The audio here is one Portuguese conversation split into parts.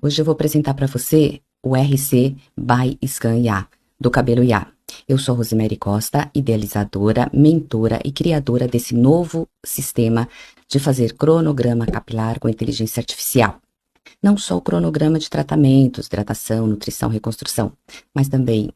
Hoje eu vou apresentar para você o RC by Scan IA, do Cabelo IA. Eu sou Rosemary Costa, idealizadora, mentora e criadora desse novo sistema de fazer cronograma capilar com inteligência artificial. Não só o cronograma de tratamentos, hidratação, nutrição, reconstrução, mas também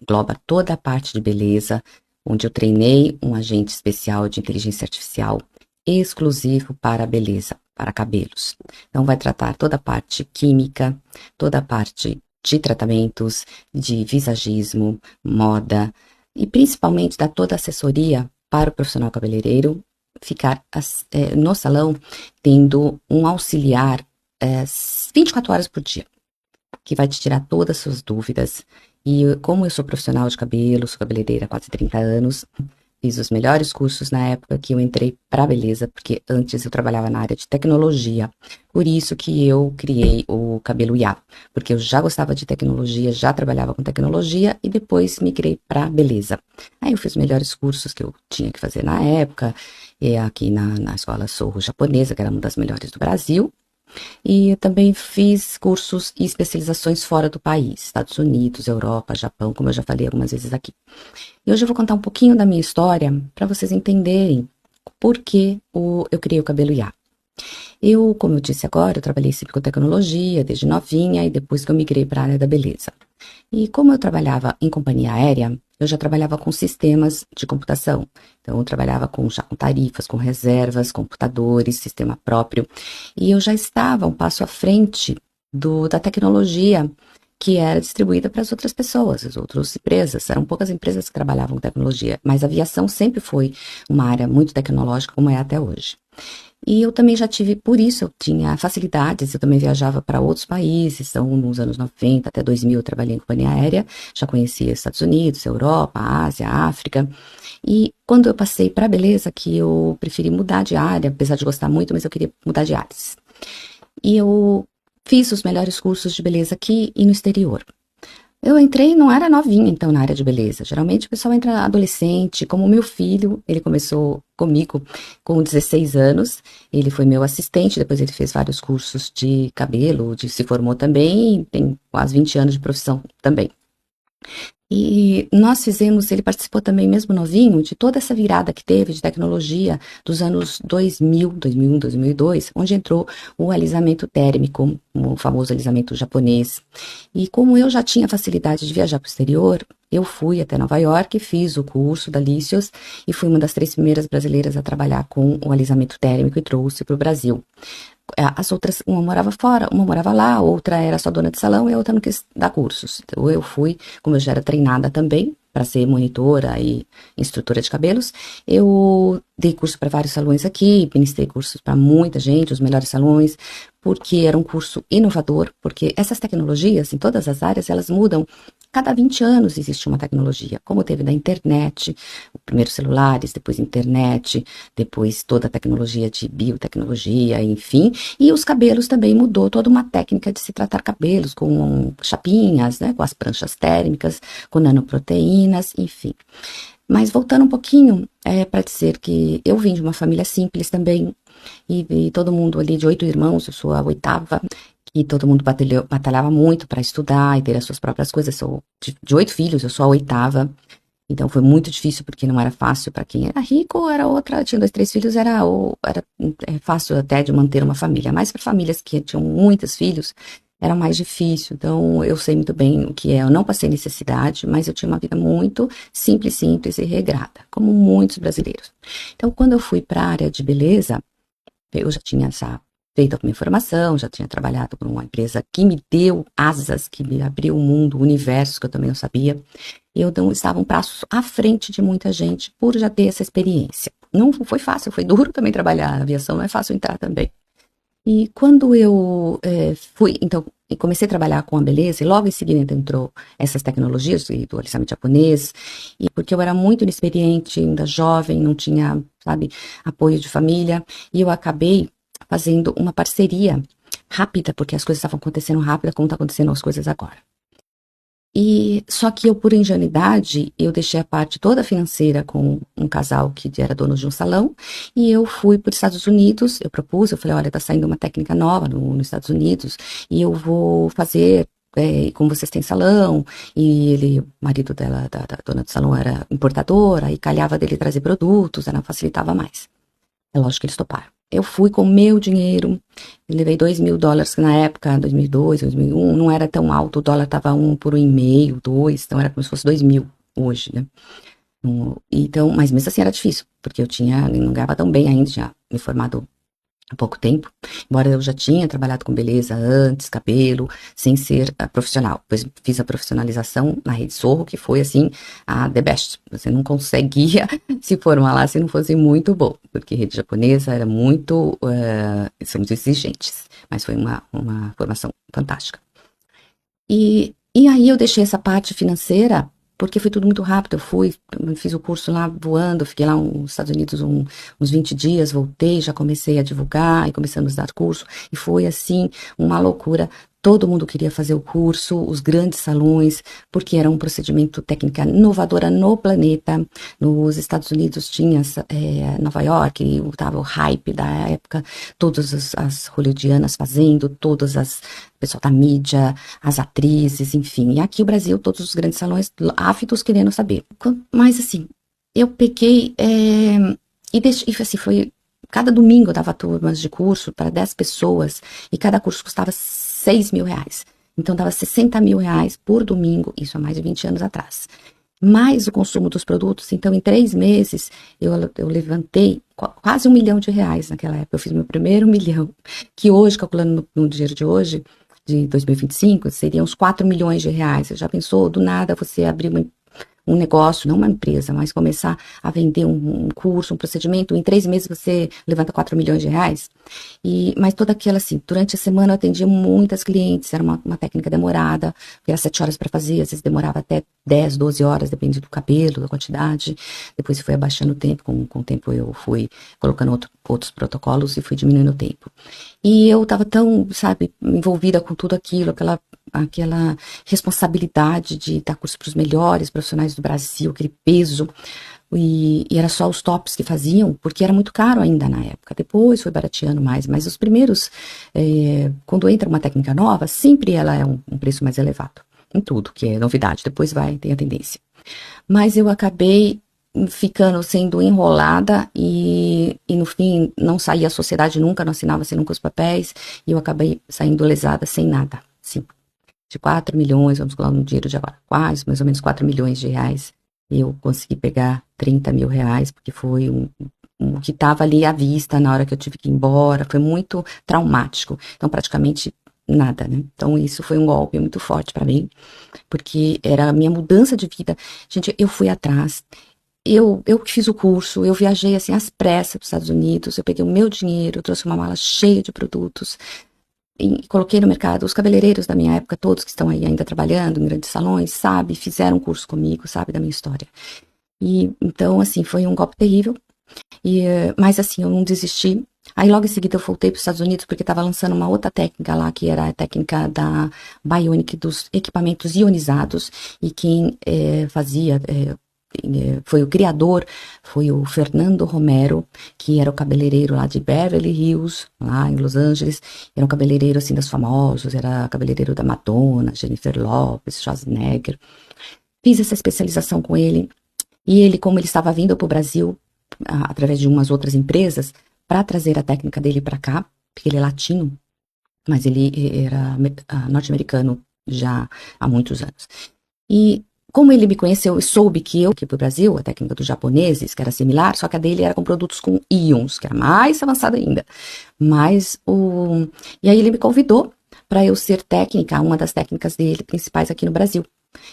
engloba toda a parte de beleza, onde eu treinei um agente especial de inteligência artificial exclusivo para a beleza, para cabelos. Então, vai tratar toda a parte química, toda a parte de tratamentos, de visagismo, moda e principalmente dar toda a assessoria para o profissional cabeleireiro ficar no salão tendo um auxiliar 24 horas por dia, que vai te tirar todas as suas dúvidas. E como eu sou profissional de cabelo, sou cabeleireira há quase 30 anos, fiz os melhores cursos na época que eu entrei para beleza, porque antes eu trabalhava na área de tecnologia. Por isso que eu criei o Cabelo IA, porque eu já gostava de tecnologia, já trabalhava com tecnologia e depois migrei para beleza. Aí eu fiz os melhores cursos que eu tinha que fazer na época, aqui na escola Sorro Japonesa, que era uma das melhores do Brasil. E eu também fiz cursos e especializações fora do país, Estados Unidos, Europa, Japão, como eu já falei algumas vezes aqui. E hoje eu vou contar um pouquinho da minha história para vocês entenderem por que eu criei o Cabelo IA. Eu, como eu disse agora, eu trabalhei sempre com tecnologia, desde novinha, e depois que eu migrei para a área da beleza. E como eu trabalhava em companhia aérea, eu já trabalhava com sistemas de computação. Então, eu trabalhava já com tarifas, com reservas, computadores, sistema próprio. E eu já estava um passo à frente da tecnologia que era distribuída para as outras pessoas, as outras empresas. Eram poucas empresas que trabalhavam com tecnologia, mas a aviação sempre foi uma área muito tecnológica, como é até hoje. E eu também já tive, por isso eu tinha facilidades, eu também viajava para outros países, então nos anos 90 até 2000 eu trabalhei em companhia aérea, já conhecia Estados Unidos, Europa, Ásia, África. E quando eu passei para a beleza, que eu preferi mudar de área, apesar de gostar muito, mas eu queria mudar de áreas. E eu fiz os melhores cursos de beleza aqui e no exterior. Eu entrei, não era novinha, então, na área de beleza. Geralmente o pessoal entra adolescente, como o meu filho, ele começou comigo com 16 anos, ele foi meu assistente, depois ele fez vários cursos de cabelo, se formou também, tem quase 20 anos de profissão também. E nós fizemos, ele participou também, mesmo novinho, de toda essa virada que teve de tecnologia dos anos 2000, 2001, 2002, onde entrou o alisamento térmico, o famoso alisamento japonês. E como eu já tinha facilidade de viajar para o exterior, eu fui até Nova York, fiz o curso da Lícios e fui uma das 3 primeiras brasileiras a trabalhar com o alisamento térmico e trouxe para o Brasil. As outras, uma morava fora, uma morava lá, outra era só dona de salão e a outra não quis dar cursos. Então eu fui, como eu já era treinada também para ser monitora e instrutora de cabelos, eu dei curso para vários salões aqui, ministrei cursos para muita gente, os melhores salões, porque era um curso inovador, porque essas tecnologias em todas as áreas, elas mudam. Cada 20 anos existe uma tecnologia, como teve da internet, primeiro celulares, depois internet, depois toda a tecnologia de biotecnologia, enfim. E os cabelos também mudou toda uma técnica de se tratar cabelos, com chapinhas, né, com as pranchas térmicas, com nanoproteínas, enfim. Mas voltando um pouquinho, para dizer que eu vim de uma família simples também, e todo mundo ali de 8 irmãos, eu sou a 8ª, que todo mundo batalhava muito para estudar e ter as suas próprias coisas. Eu sou de 8 filhos, eu sou a 8ª. Então foi muito difícil porque não era fácil para quem era rico, ou era outra, tinha 2, 3 filhos, era fácil até de manter uma família. Mas para famílias que tinham muitos filhos, era mais difícil. Então eu sei muito bem o que é. Eu não passei necessidade, mas eu tinha uma vida muito simples, simples e regrada, como muitos brasileiros. Então quando eu fui para a área de beleza, eu já tinha feito a minha formação, já tinha trabalhado com uma empresa que me deu asas, que me abriu o mundo, o universo, que eu também não sabia. E eu estava um passo à frente de muita gente por já ter essa experiência. Não foi fácil, foi duro também trabalhar. A aviação não é fácil entrar também. E quando eu fui, então, e comecei a trabalhar com a beleza, e logo em seguida entrou essas tecnologias do alisamento japonês, e porque eu era muito inexperiente, ainda jovem, não tinha, sabe, apoio de família, e eu acabei fazendo uma parceria rápida, porque as coisas estavam acontecendo rápida, como está acontecendo as coisas agora. E só que eu, por ingenuidade, eu deixei a parte toda financeira com um casal que era dono de um salão e eu fui para os Estados Unidos. Eu propus, eu falei, olha, tá saindo uma técnica nova nos Estados Unidos e eu vou fazer. Como vocês têm salão, e ele, o marido dela, da dona do salão, era importador, aí calhava dele trazer produtos, ela facilitava mais. É lógico que eles toparam. Eu fui com o meu dinheiro, eu levei $2.000, que na época, 2002, 2001, não era tão alto, o dólar tava 1 por 1,5, 2, então era como se fosse 2.000 hoje, né? Então, mas mesmo assim era difícil, porque eu não ganhava tão bem ainda, tinha me formado há pouco tempo, embora eu já tinha trabalhado com beleza antes, cabelo, sem ser profissional. Depois fiz a profissionalização na Rede Sorro, que foi assim, a the best. Você não conseguia se formar lá se não fosse muito bom, porque rede japonesa era muito, são muito exigentes, mas foi uma formação fantástica. E aí eu deixei essa parte financeira porque foi tudo muito rápido. Fiz o curso lá voando, fiquei lá nos Estados Unidos uns 20 dias, voltei, já comecei a divulgar e começamos a dar curso. E foi assim, uma loucura. Todo mundo queria fazer o curso, os grandes salões, porque era um procedimento técnica inovadora no planeta. Nos Estados Unidos tinha Nova York, estava o hype da época, todas as hollywoodianas fazendo, o pessoal da mídia, as atrizes, enfim. E aqui o Brasil, todos os grandes salões ávidos querendo saber. Mas assim, eu peguei e assim, foi. Cada domingo eu dava turmas de curso para 10 pessoas e cada curso custava R$ 6.000. Então dava R$ 60.000 por domingo, isso há mais de 20 anos atrás. Mais o consumo dos produtos, então em 3 meses eu levantei quase R$ 1 milhão naquela época. Eu fiz meu primeiro milhão, que hoje, calculando no dinheiro de hoje, de 2025, seriam uns R$ 4 milhões. Você já pensou, do nada, você abrir um negócio, não uma empresa, mas começar a vender um curso, um procedimento, em 3 meses você levanta R$ 4 milhões. Mas toda aquela assim, durante a semana eu atendia muitas clientes, era uma técnica demorada, era 7 horas para fazer, às vezes demorava até 10, 12 horas, depende do cabelo, da quantidade. Depois foi abaixando o tempo, com o tempo eu fui colocando outros protocolos e fui diminuindo o tempo. E eu estava tão, sabe, envolvida com tudo aquilo, aquela responsabilidade de dar curso para os melhores profissionais do Brasil, aquele peso. E era só os tops que faziam, porque era muito caro ainda na época. Depois foi barateando mais, mas os primeiros, quando entra uma técnica nova, sempre ela é um preço mais elevado. Em tudo, que é novidade. Depois tem a tendência. Mas eu acabei ficando sendo enrolada e no fim não saía a sociedade nunca, não assinava assim nunca os papéis e eu acabei saindo lesada sem nada, sim. De 4 milhões, vamos colocar no dinheiro de agora, quase mais ou menos R$ 4 milhões, eu consegui pegar R$ 30.000, porque foi o que estava ali à vista na hora que eu tive que ir embora, foi muito traumático, então praticamente nada, né? Então isso foi um golpe muito forte para mim, porque era a minha mudança de vida. Gente, eu fui atrás, eu que fiz o curso, eu viajei assim às pressas para os Estados Unidos, eu peguei o meu dinheiro, eu trouxe uma mala cheia de produtos e coloquei no mercado. Os cabeleireiros da minha época, todos que estão aí ainda trabalhando em grandes salões, sabe, fizeram um curso comigo, sabe, da minha história. E então, assim, foi um golpe terrível. Mas assim, eu não desisti. Aí logo em seguida eu voltei para os Estados Unidos porque estava lançando uma outra técnica lá, que era a técnica da Bionic, dos equipamentos ionizados, e quem fazia foi o criador, foi o Fernando Romero, que era o cabeleireiro lá de Beverly Hills, lá em Los Angeles. Era um cabeleireiro assim dos famosos, era cabeleireiro da Madonna, Jennifer Lopez, Schwarzenegger. Fiz essa especialização com ele, e ele, como ele estava vindo para o Brasil, através de umas outras empresas, para trazer a técnica dele para cá, porque ele é latino, mas ele era norte-americano já há muitos anos. E como ele me conheceu e soube que eu, aqui para o Brasil, a técnica dos japoneses, que era similar, só que a dele era com produtos com íons, que era mais avançada ainda. E aí ele me convidou para eu ser técnica, uma das técnicas dele principais aqui no Brasil.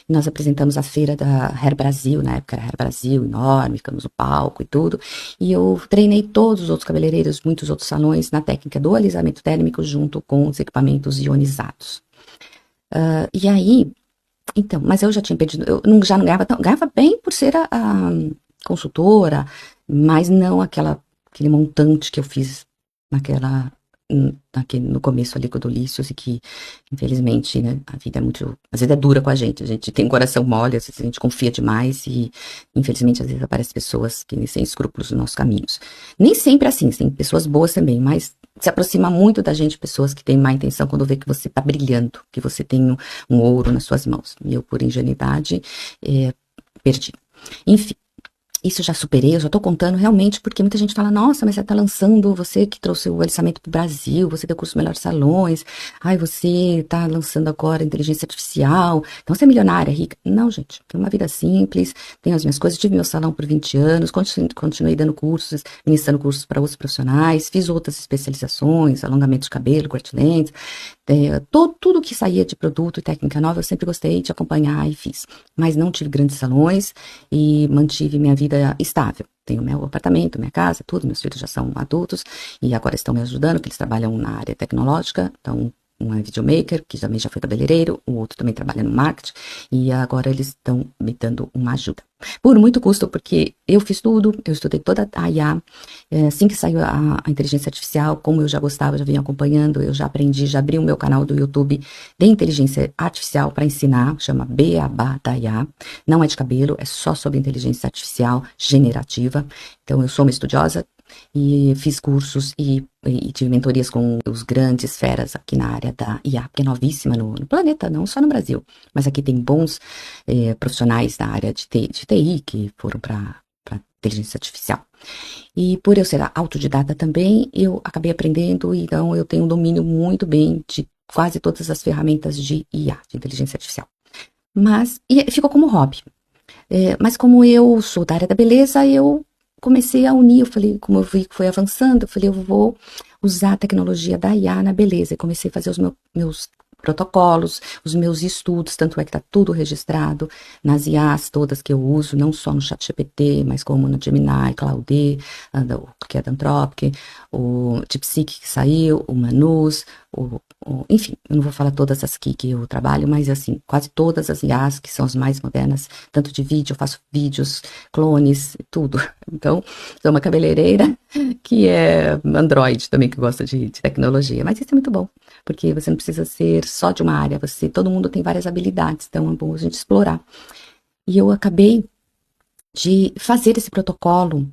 E nós apresentamos a feira da Hair Brasil, na época era Hair Brasil, enorme, ficamos no palco e tudo. E eu treinei todos os outros cabeleireiros, muitos outros salões, na técnica do alisamento térmico junto com os equipamentos ionizados. E aí, então, mas eu já tinha pedido, já não ganhava bem por ser a consultora, mas não aquele montante que eu fiz aqui no começo ali com o do Lícios, e que, infelizmente, né, a vida é muito, às vezes é dura com a gente tem um coração mole, às vezes a gente confia demais e, infelizmente, às vezes aparecem pessoas que sem escrúpulos nos nossos caminhos. Nem sempre é assim, tem pessoas boas também, mas se aproxima muito da gente pessoas que têm má intenção quando vê que você tá brilhando, que você tem um ouro nas suas mãos. E eu, por ingenuidade, perdi. Enfim. Isso já superei, eu já tô contando realmente, porque muita gente fala, nossa, mas você tá lançando, você que trouxe o aliciamento pro Brasil, você deu curso Melhores Salões, ai, você tá lançando agora inteligência artificial, então você é milionária, rica. Não, gente, tenho uma vida simples, tenho as minhas coisas, tive meu salão por 20 anos, continuei dando cursos, ministrando cursos para outros profissionais, fiz outras especializações, alongamento de cabelo, corte de lentes, tudo que saía de produto e técnica nova, eu sempre gostei de acompanhar e fiz. Mas não tive grandes salões e mantive minha vida estável. Tenho meu apartamento, minha casa, tudo. Meus filhos já são adultos e agora estão me ajudando, porque eles trabalham na área tecnológica. Então, um é videomaker, que também já foi cabeleireiro, o outro também trabalha no marketing, e agora eles estão me dando uma ajuda. Por muito custo, porque eu fiz tudo, eu estudei toda a IA, assim que saiu a inteligência artificial, como eu já gostava, já vinha acompanhando, eu já aprendi, já abri o meu canal do YouTube de inteligência artificial para ensinar, chama Beabá da IA, não é de cabelo, é só sobre inteligência artificial generativa, então eu sou uma estudiosa, e fiz cursos e tive mentorias com os grandes feras aqui na área da IA, que é novíssima no planeta, não só no Brasil, mas aqui tem bons profissionais na área de TI que foram para inteligência artificial. E por eu ser autodidata também, eu acabei aprendendo, então eu tenho um domínio muito bem de quase todas as ferramentas de IA, de inteligência artificial. Mas ficou como hobby. Mas como eu sou da área da beleza, eu comecei a unir, eu falei, como eu vi que foi avançando, eu falei, eu vou usar a tecnologia da IA na beleza, e comecei a fazer os meus protocolos, os meus estudos, tanto é que tá tudo registrado nas IAs todas que eu uso, não só no ChatGPT, mas como no Gemini, Claude, que é da Anthropic, o DeepSeek que saiu, o Manus, enfim, eu não vou falar todas as que eu trabalho, mas assim, quase todas as IAs que são as mais modernas, tanto de vídeo, eu faço vídeos, clones, tudo. Então, sou uma cabeleireira que é Android também, que gosta de tecnologia, mas isso é muito bom, porque você não precisa ser só de uma área, todo mundo tem várias habilidades, então é bom a gente explorar. E eu acabei de fazer esse protocolo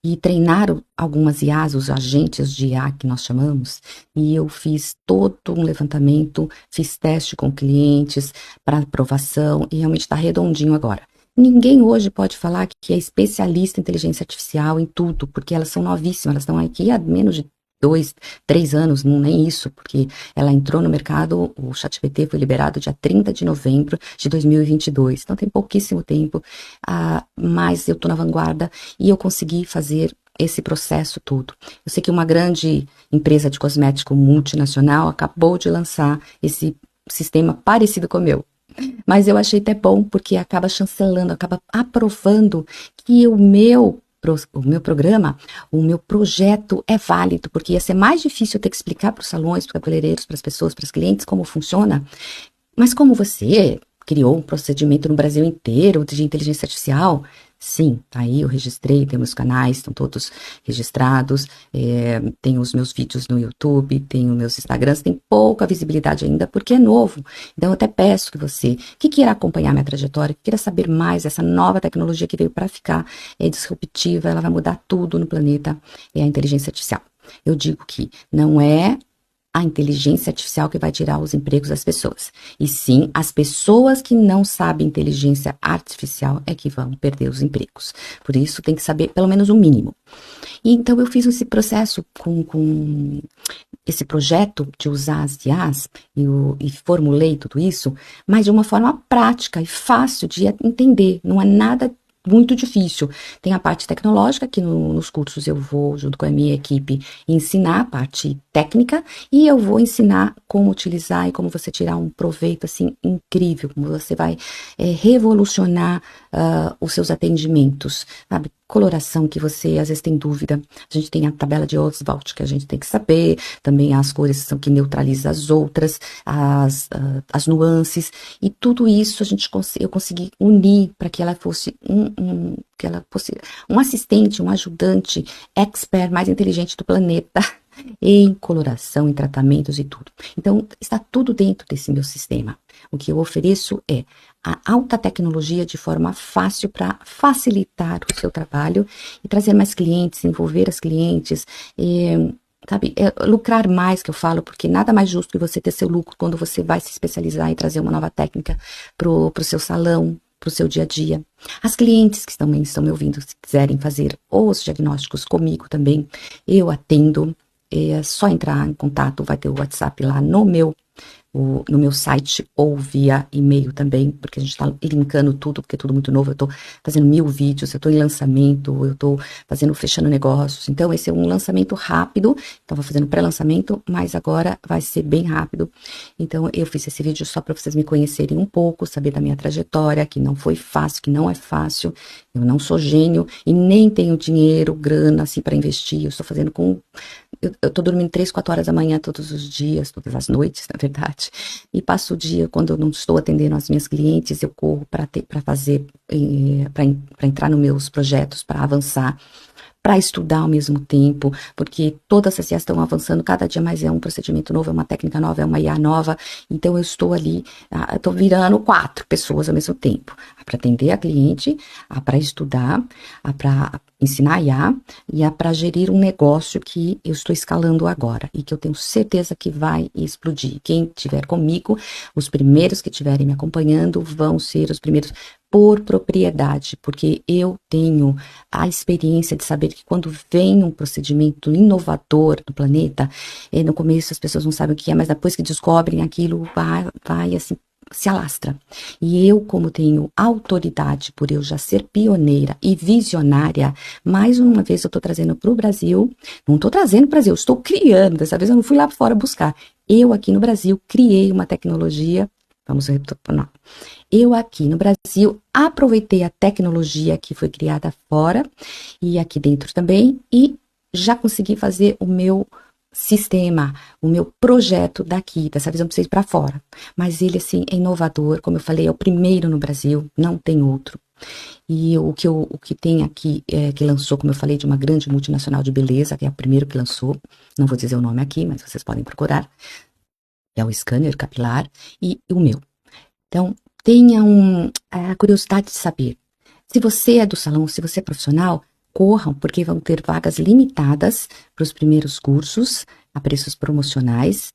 e treinar algumas IAs, os agentes de IA que nós chamamos, e eu fiz todo um levantamento, fiz teste com clientes para aprovação e realmente está redondinho agora. Ninguém hoje pode falar que é especialista em inteligência artificial em tudo, porque elas são novíssimas, elas estão aqui há menos de 2, 3 anos, não nem isso, porque ela entrou no mercado, o ChatGPT foi liberado dia 30 de novembro de 2022, então tem pouquíssimo tempo, mas eu tô na vanguarda e eu consegui fazer esse processo todo. Eu sei que uma grande empresa de cosmético multinacional acabou de lançar esse sistema parecido com o meu, mas eu achei até bom, porque acaba chancelando, acaba aprovando que o meu programa, o meu projeto é válido, porque ia ser mais difícil eu ter que explicar para os salões, para os cabeleireiros, para as pessoas, para os clientes como funciona, mas como você criou um procedimento no Brasil inteiro de inteligência artificial, sim, tá aí eu registrei, tem meus canais, estão todos registrados, tenho os meus vídeos no YouTube, tenho meus Instagrams, tem pouca visibilidade ainda, porque é novo, então eu até peço que você, que queira acompanhar minha trajetória, que queira saber mais dessa nova tecnologia que veio para ficar, é disruptiva, ela vai mudar tudo no planeta, é a inteligência artificial. Eu digo que não é a inteligência artificial que vai tirar os empregos das pessoas. E sim, as pessoas que não sabem inteligência artificial é que vão perder os empregos. Por isso, tem que saber pelo menos o mínimo. E então, eu fiz esse processo com esse projeto de usar as IAs e formulei tudo isso, mas de uma forma prática e fácil de entender. Não é nada muito difícil. Tem a parte tecnológica, que nos cursos eu vou, junto com a minha equipe, ensinar a parte técnica, e eu vou ensinar como utilizar e como você tirar um proveito, assim, incrível, como você vai revolucionar os seus atendimentos, sabe? Coloração que você às vezes tem dúvida, a gente tem a tabela de Ostwald que a gente tem que saber, também as cores são que neutraliza as outras, as nuances, e tudo isso eu consegui unir para que ela fosse um assistente, um ajudante expert mais inteligente do planeta. em coloração, em tratamentos e tudo. Então, está tudo dentro desse meu sistema. O que eu ofereço é a alta tecnologia de forma fácil para facilitar o seu trabalho e trazer mais clientes, envolver as clientes, sabe, lucrar mais, que eu falo, porque nada mais justo que você ter seu lucro quando você vai se especializar e trazer uma nova técnica pro seu salão, pro seu dia a dia. As clientes que também estão me ouvindo, se quiserem fazer os diagnósticos comigo também, eu atendo. É só entrar em contato, vai ter o WhatsApp lá no meu site ou via e-mail também, porque a gente está linkando tudo, porque é tudo muito novo. Eu estou fazendo 1000 vídeos, eu estou em lançamento, eu estou fechando negócios. Então, esse é um lançamento rápido. Estava fazendo pré-lançamento, mas agora vai ser bem rápido. Então, eu fiz esse vídeo só para vocês me conhecerem um pouco, saber da minha trajetória, que não foi fácil, que não é fácil. Eu não sou gênio e nem tenho dinheiro, grana, assim, para investir. Eu estou fazendo com... Eu tô dormindo 3, 4 horas da manhã todos os dias, todas as noites, na verdade. E passo o dia, quando eu não estou atendendo as minhas clientes, eu corro para fazer, para entrar nos meus projetos, para avançar, para estudar ao mesmo tempo, porque todas as ciências estão avançando, cada dia mais é um procedimento novo, é uma técnica nova, é uma IA nova. Então eu estou ali, estou virando 4 pessoas ao mesmo tempo, para atender a cliente, para estudar, para ensinar a IA e para gerir um negócio que eu estou escalando agora e que eu tenho certeza que vai explodir. Quem estiver comigo, os primeiros que estiverem me acompanhando vão ser os primeiros por propriedade, porque eu tenho a experiência de saber que quando vem um procedimento inovador no planeta, no começo as pessoas não sabem o que é, mas depois que descobrem aquilo, vai assim, se alastra. E eu, como tenho autoridade por eu já ser pioneira e visionária, mais uma vez eu estou trazendo para o Brasil, não estou trazendo para o Brasil, estou criando, dessa vez eu não fui lá fora buscar. Eu aqui no Brasil criei uma tecnologia, vamos retornar. Eu aqui no Brasil aproveitei a tecnologia que foi criada fora e aqui dentro também e já consegui fazer o meu sistema, o meu projeto daqui, dessa vez eu não preciso ir para fora, mas ele assim é inovador, como eu falei, é o primeiro no Brasil, não tem outro. E o que tem aqui, que lançou, como eu falei, de uma grande multinacional de beleza, que é o primeiro que lançou, não vou dizer o nome aqui, mas vocês podem procurar, é o scanner capilar e o meu. Então, tenha a curiosidade de saber. Se você é do salão, se você é profissional, corram, porque vão ter vagas limitadas para os primeiros cursos, a preços promocionais,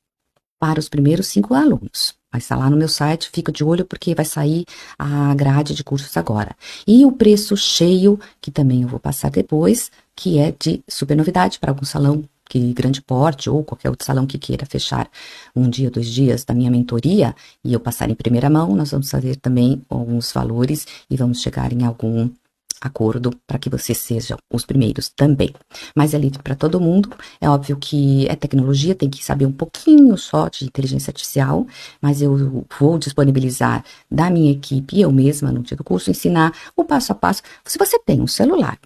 para os primeiros 5 alunos. Vai estar lá no meu site, fica de olho, porque vai sair a grade de cursos agora. E o preço cheio, que também eu vou passar depois, que é de super novidade para algum salão que grande porte ou qualquer outro salão que queira fechar 1 dia, 2 dias da minha mentoria e eu passar em primeira mão, nós vamos fazer também alguns valores e vamos chegar em algum acordo para que vocês sejam os primeiros também. Mas é livre para todo mundo. É óbvio que é tecnologia, tem que saber um pouquinho só de inteligência artificial, mas eu vou disponibilizar da minha equipe, eu mesma, no dia do curso, ensinar o passo a passo. Se você tem um celular,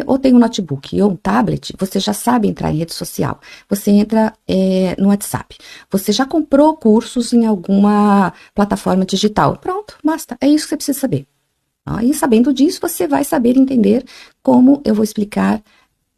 ou tem um notebook ou um tablet, você já sabe entrar em rede social. Você entra no WhatsApp. Você já comprou cursos em alguma plataforma digital. Pronto, basta. É isso que você precisa saber. E sabendo disso, você vai saber entender como eu vou explicar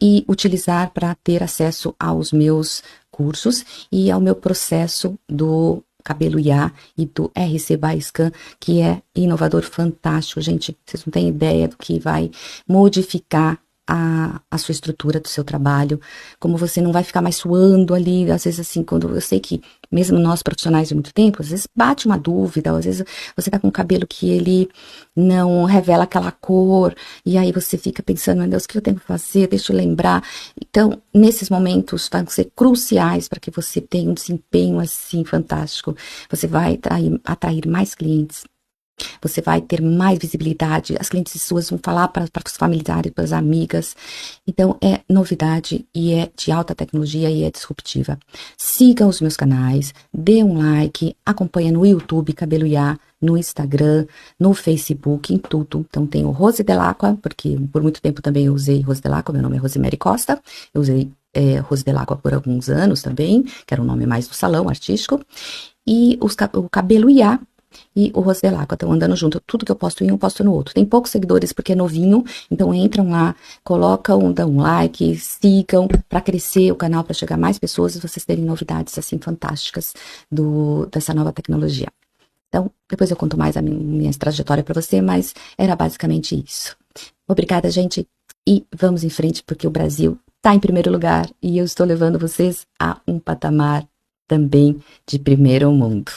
e utilizar para ter acesso aos meus cursos e ao meu processo do Cabelo IA e do RC by Scan, que é inovador, fantástico. Gente, vocês não têm ideia do que vai modificar a sua estrutura do seu trabalho, como você não vai ficar mais suando ali, às vezes assim, quando eu sei que mesmo nós profissionais de muito tempo, às vezes bate uma dúvida, às vezes você tá com um cabelo que ele não revela aquela cor, e aí você fica pensando, meu Deus, o que eu tenho que fazer? Deixa eu lembrar. Então, nesses momentos vão ser cruciais para que você tenha um desempenho assim fantástico. Você vai atrair mais clientes. Você vai ter mais visibilidade, as clientes suas vão falar para os familiares, para as amigas. Então, é novidade e é de alta tecnologia e é disruptiva. Siga os meus canais, dê um like, acompanha no YouTube Cabelo IA, no Instagram, no Facebook, em tudo. Então, tem o Rose Delacqua, porque por muito tempo também eu usei Rose Delacqua, meu nome é Rosemary Costa, eu usei Rose Delacqua por alguns anos também, que era um nome mais do salão artístico. E o Cabelo IA, e o Rosto Delacqua estão andando junto. Tudo que eu posto em um, eu posto no outro. Tem poucos seguidores porque é novinho, então entram lá, colocam, dão um like, sigam para crescer o canal, para chegar a mais pessoas e vocês terem novidades assim fantásticas dessa nova tecnologia. Então, depois eu conto mais a minha trajetória para você, mas era basicamente isso. Obrigada, gente, e vamos em frente, porque o Brasil está em primeiro lugar e eu estou levando vocês a um patamar também de primeiro mundo.